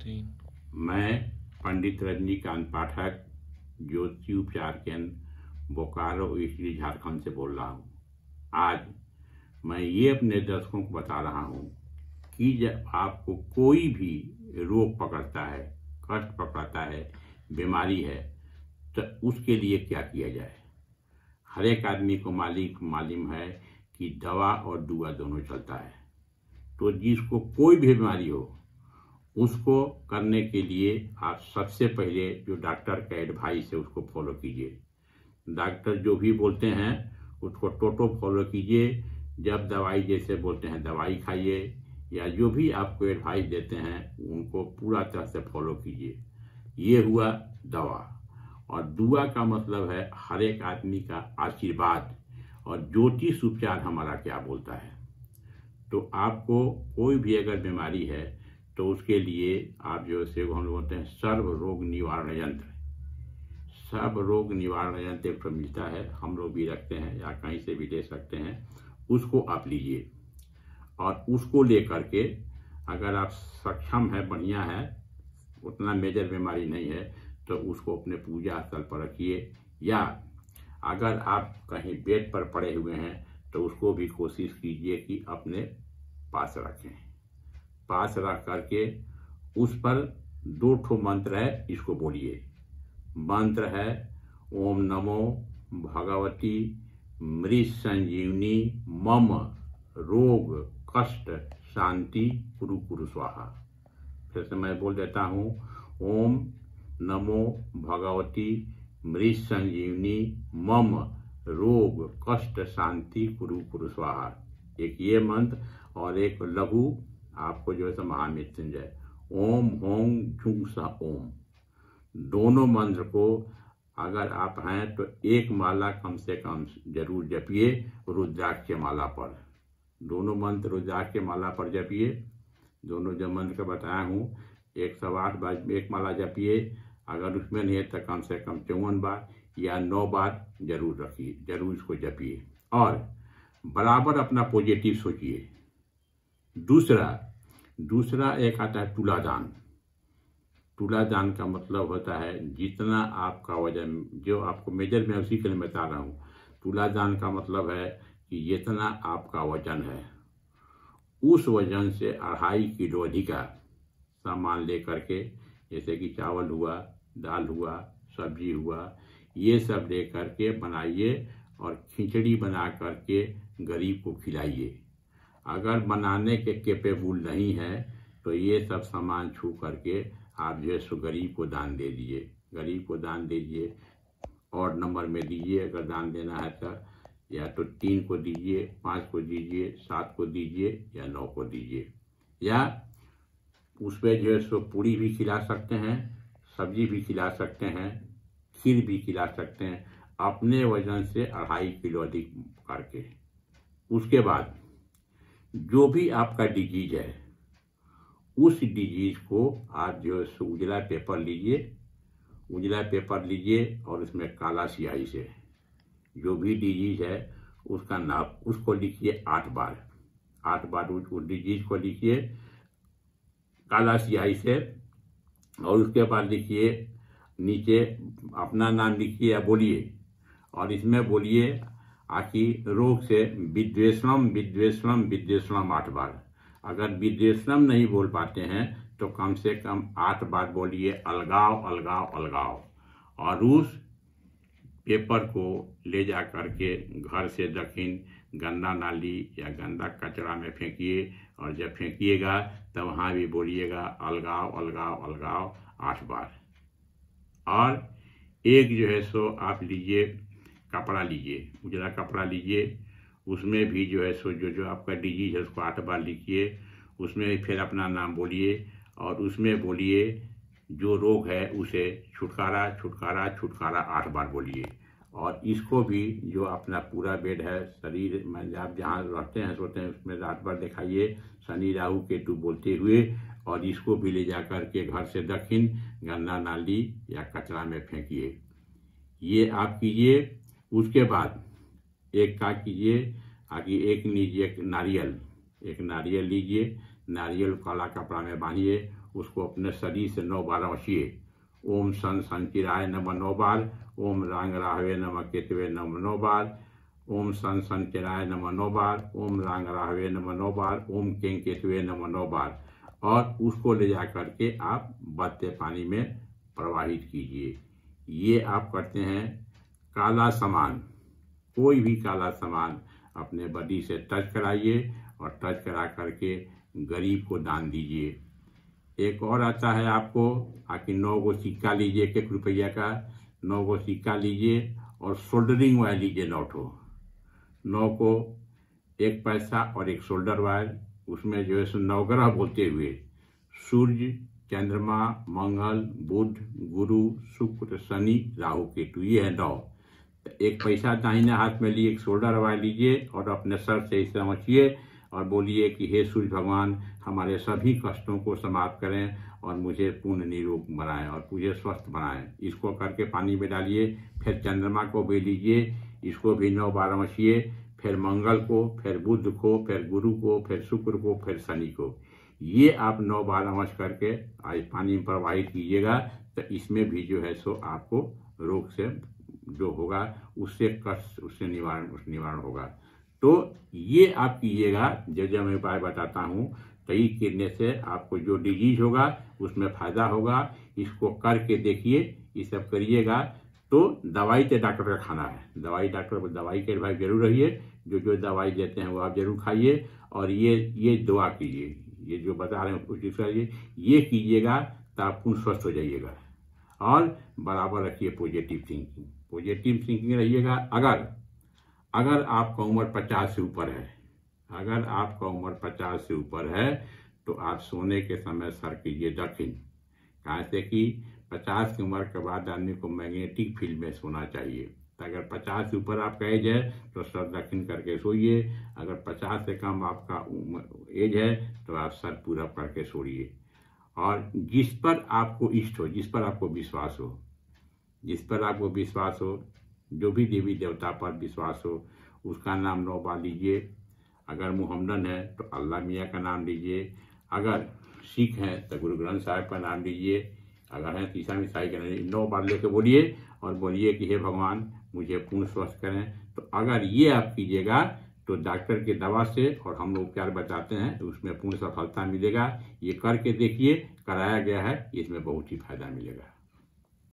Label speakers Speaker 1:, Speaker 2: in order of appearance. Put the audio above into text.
Speaker 1: मैं पंडित रजनीकांत पाठक ज्योति उपचार केंद्र बोकारो ईस्ट झारखंड से बोल रहा हूँ। आज मैं ये अपने दर्शकों को बता रहा हूँ कि जब आपको कोई भी रोग पकड़ता है, कष्ट पकड़ता है, बीमारी है, तो उसके लिए क्या किया जाए। हर एक आदमी को मालूम है कि दवा और दुआ दोनों चलता है। तो जिसको कोई भी बीमारी हो उसको करने के लिए आप सबसे पहले जो डॉक्टर का एडवाइस है उसको फॉलो कीजिए। डॉक्टर जो भी बोलते हैं उसको टोटो फॉलो कीजिए। जब दवाई जैसे बोलते हैं दवाई खाइए, या जो भी आपको एडवाइस देते हैं उनको पूरा तरह से फॉलो कीजिए। ये हुआ दवा। और दुआ का मतलब है हर एक आदमी का आशीर्वाद। और ज्योतिष उपचार हमारा क्या बोलता है, तो आपको कोई भी अगर बीमारी है तो उसके लिए आप जो है हम लोग बोलते हैं सर्व रोग निवारण यंत्र। सर्व रोग निवारण यंत्र एक मिलता है, हम लोग भी रखते हैं या कहीं से भी ले सकते हैं। उसको आप लीजिए और उसको लेकर के अगर आप सक्षम है, बढ़िया है, उतना मेजर बीमारी नहीं है, तो उसको अपने पूजा स्थल पर रखिए। या अगर आप कहीं बेड पर पड़े हुए हैं तो उसको भी कोशिश कीजिए कि अपने पास रखें। पास रख करके उस पर 2 मंत्र है, इसको बोलिए। मंत्र है ओम नमो भगवती मृत संजीवनी मम रोग कष्ट शांति कुरु कुरु स्वाहा। फिर से मैं बोल देता हूँ, ओम नमो भगवती मृत संजीवनी मम रोग कष्ट शांति कुरु कुरु स्वाहा। एक ये मंत्र और एक लघु आपको जो है महामृत्युंजय ओम हों झुंग सा ओम। दोनों मंत्र को अगर आप हैं तो एक माला कम से कम जरूर जपिए रुद्राक्ष के माला पर। दोनों मंत्र रुद्राक्ष के माला पर जपिए। दोनों जो मंत्र का बताया हूँ 108 बार एक माला जपिए। अगर उसमें नहीं है तो कम से कम 54 बार या 9 बार जरूर रखिए, जरूर इसको जपिए। और बराबर अपना पॉजिटिव सोचिए। दूसरा एक आता है तुलादान। तुलादान का मतलब होता है जितना आपका वजन, जो आपको मेजर में उसी के लिए बता रहा हूँ। तुलादान का मतलब है कि जितना आपका वजन है उस वजन से 2.5 किलो अधिक सामान ले करके, जैसे कि चावल हुआ, दाल हुआ, सब्जी हुआ, ये सब ले करके बनाइए और खिचड़ी बना करके गरीब को खिलाइए। अगर बनाने के केपेबल नहीं है तो ये सब सामान छू करके आप जो है सो गरीब को दान दे दीजिए। गरीब को दान दीजिए और नंबर में दीजिए अगर दान देना है तो, या तो 3 को दीजिए, 5 को दीजिए, 7 को दीजिए या 9 को दीजिए। या उसमें जो है सो पूरी भी खिला सकते हैं, सब्जी भी खिला सकते हैं, खीर भी खिला सकते हैं, अपने वजन से 2.5 किलो अधिक करके। उसके बाद जो भी आपका डिजीज है उस डिजीज को आप जो है उजला पेपर लीजिए। उजला पेपर लीजिए और उसमें काला स्याही से जो भी डिजीज है उसका नाम, उसको लिखिए 8 बार। 8 बार उस डिजीज को लिखिए काला स्याही से। और उसके बाद लिखिए नीचे अपना नाम लिखिए या बोलिए। और इसमें बोलिए आखि रोग से विद्वेषणम विद्वेषणम विद्वेषणम 8 बार। अगर विद्वेषणम नहीं बोल पाते हैं तो कम से कम 8 बार बोलिए अलगाव अलगाव अलगाव। और उस पेपर को ले जा करके घर से दक्षिण गंदा नाली या गंदा कचरा में फेंकिए। और जब फेंकिएगा तब वहाँ भी बोलिएगा अलगाव अलगाव अलगाव 8 बार। और एक जो है सो आप लीजिए, कपड़ा लीजिए, उजला कपड़ा लीजिए, उसमें भी जो है सो जो आपका डिजीज है उसको 8 बार लिखिए। उसमें फिर अपना नाम बोलिए और उसमें बोलिए जो रोग है उसे छुटकारा छुटकारा छुटकारा 8 बार बोलिए। और इसको भी जो अपना पूरा बेड है, शरीर में आप जहाँ रहते हैं सोते हैं उसमें 8 बार दिखाइए शनि राहु केतु बोलते हुए। और इसको भी ले जा करके घर से दक्षिण गंदा नाली या कचरा में फेंकिए। ये आप कीजिए। उसके बाद एक का कीजिए, आगे एक लीजिए नारियल। एक नारियल लीजिए, नारियल काला कपड़ा में बांधिए उसको अपने शरीर से 9 बार रचिए। ओम सन संचिराय नमः 9 बार, ओम रांग राहवे नमः केतवे नमः 9 बार, ओम सन संचिराय नमः 9 बार, ओम रांग राहवे नमः 9 बार, ओम कें केतवे नमः 9 बार, और उसको ले जा करके आप बहते पानी में प्रवाहित कीजिए। ये आप करते हैं। काला सामान, कोई भी काला सामान अपने बॉडी से टच कराइए और टच करा करके गरीब को दान दीजिए। एक और आता है आपको, आखिर 9 गो सिक्का लीजिए, 1 रुपया का 9 गो सिक्का लीजिए और सोल्डरिंग वायर लीजिए 9 ठो। 9 को 1 पैसा और 1 शोल्डर वायर, उसमें जो है 9 ग्रह बोलते हुए सूर्य, चंद्रमा, मंगल, बुध, गुरु, शुक्र, शनि, राहु, केतु, ये है 9। 1 पैसा दाहिने हाथ में लिए, 1 शोल्डर वायर लीजिए और अपने सर से इसे रचिए और बोलिए कि हे सूर्य भगवान, हमारे सभी कष्टों को समाप्त करें और मुझे पूर्ण निरोग बनाएं और मुझे स्वस्थ बनाएं। इसको करके पानी में डालिए। फिर चंद्रमा को भी लीजिए, इसको भी 9 बार रचिए। फिर मंगल को, फिर बुध को, फिर गुरु को, फिर शुक्र को, फिर शनि को। ये आप 9 बार रच करके आज पानी में प्रवाहित कीजिएगा, तो इसमें भी जो है सो आपको रोग से जो होगा उससे कष्ट, उससे निवारण होगा। तो ये आप कीजिएगा। जो मैं उपाय बताता हूँ, तो ये करने से आपको जो डिजीज होगा उसमें फायदा होगा। इसको करके देखिए, ये सब करिएगा। तो दवाई तो डॉक्टर का खाना है, दवाई के भाई जरूर रहिए। जो दवाई देते हैं वो आप जरूर खाइए और ये दुआ कीजिए, ये जो बता रहे हैं उसको चीज करिए, ये कीजिएगा तो आप पूर्ण स्वस्थ हो जाइएगा। और बराबर रखिए पॉजिटिव थिंकिंग रहिएगा। अगर आपका उम्र 50 से ऊपर है, अगर आपका उम्र 50 से ऊपर है, तो आप सोने के समय सर कीजिए दक्षिण। कहाँ से कि 50 की उम्र के बाद आदमी को मैग्नेटिक फील्ड में सोना चाहिए। तो अगर 50 से ऊपर आपका एज है तो सर दक्षिण करके सोइए। अगर 50 से कम आपका एज है तो आप सर पूरब करके सोइए। और जिस पर आपको इष्ट हो, जिस पर आपको विश्वास हो, जो भी देवी देवता पर विश्वास हो, उसका नाम 9 बार लीजिए। अगर मुहम्मदन है तो अल्लाह मियाँ का नाम लीजिए। अगर सिख हैं तो गुरु ग्रंथ साहिब का नाम लीजिए। अगर हैं ईसाई का नाम 9 बार लेके बोलिए और बोलिए कि हे भगवान, मुझे पूर्ण स्वस्थ करें। तो अगर ये आप कीजिएगा तो डॉक्टर की दवा से और हम लोग उपचार बताते हैं तो उसमें पूर्ण सफलता मिलेगा। ये करके देखिए, कराया गया है, इसमें बहुत ही फायदा मिलेगा।